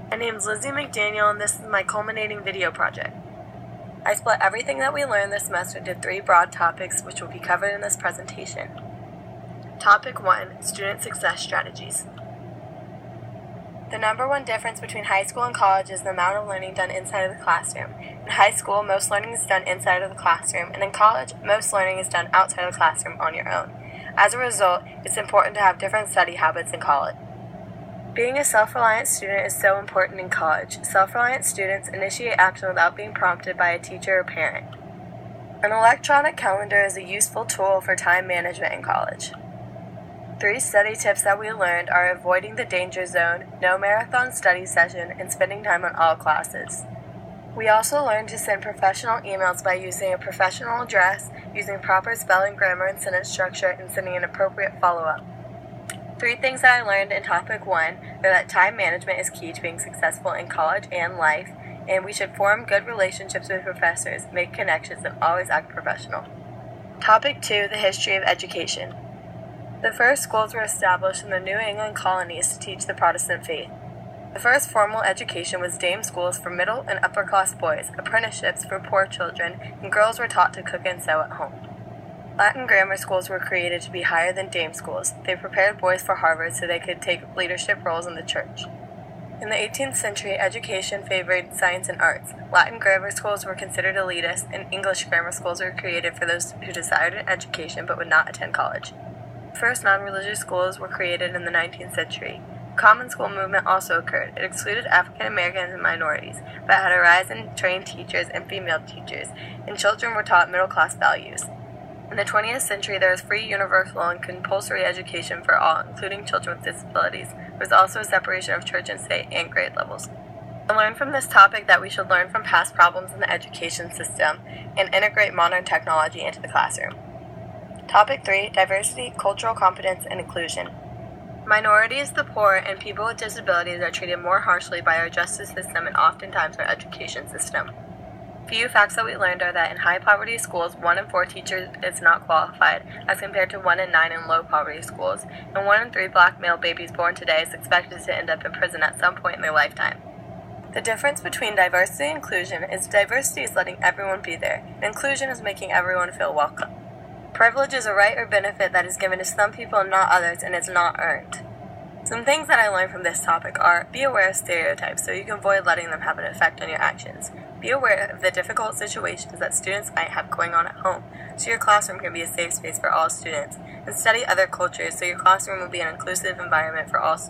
My name is Lizzy McDaniel, and this is my Culminating video project. I split everything that we learned this semester into 3 broad topics, which will be covered in this presentation. Topic 1, Student Success Strategies. The number one difference between high school and college is the amount of learning done inside of the classroom. In high school, most learning is done inside of the classroom, and in college, most learning is done outside of the classroom on your own. As a result, it's important to have different study habits in college. Being a self-reliant student is so important in college. Self-reliant students initiate action without being prompted by a teacher or parent. An electronic calendar is a useful tool for time management in college. 3 study tips that we learned are avoiding the danger zone, no marathon study session, and spending time on all classes. We also learned to send professional emails by using a professional address, using proper spelling, grammar, and sentence structure, and sending an appropriate follow-up. 3 things that I learned in topic 1 are that time management is key to being successful in college and life, and we should form good relationships with professors, make connections, and always act professional. Topic 2, the history of education. The first schools were established in the New England colonies to teach the Protestant faith. The first formal education was dame schools for middle and upper-class boys, apprenticeships for poor children, and girls were taught to cook and sew at home. Latin grammar schools were created to be higher than dame schools. They prepared boys for Harvard so they could take leadership roles in the church. In the 18th century, education favored science and arts. Latin grammar schools were considered elitist, and English grammar schools were created for those who desired an education but would not attend college. First non-religious schools were created in the 19th century. The Common School movement also occurred. It excluded African Americans and minorities, but had a rise in trained teachers and female teachers, and children were taught middle-class values. In the 20th century, there was free, universal, and compulsory education for all, including children with disabilities. There was also a separation of church and state and grade levels. I learned from this topic that we should learn from past problems in the education system and integrate modern technology into the classroom. Topic 3, Diversity, Cultural Competence, and Inclusion. Minorities, the poor, and people with disabilities are treated more harshly by our justice system and oftentimes our education system. Few facts that we learned are that in high-poverty schools, 1 in 4 teachers is not qualified, as compared to 1 in 9 in low-poverty schools, and 1 in 3 black male babies born today is expected to end up in prison at some point in their lifetime. The difference between diversity and inclusion is diversity is letting everyone be there, and inclusion is making everyone feel welcome. Privilege is a right or benefit that is given to some people and not others, and is not earned. Some things that I learned from this topic are, be aware of stereotypes so you can avoid letting them have an effect on your actions. Be aware of the difficult situations that students might have going on at home, so your classroom can be a safe space for all students, and study other cultures so your classroom will be an inclusive environment for all students.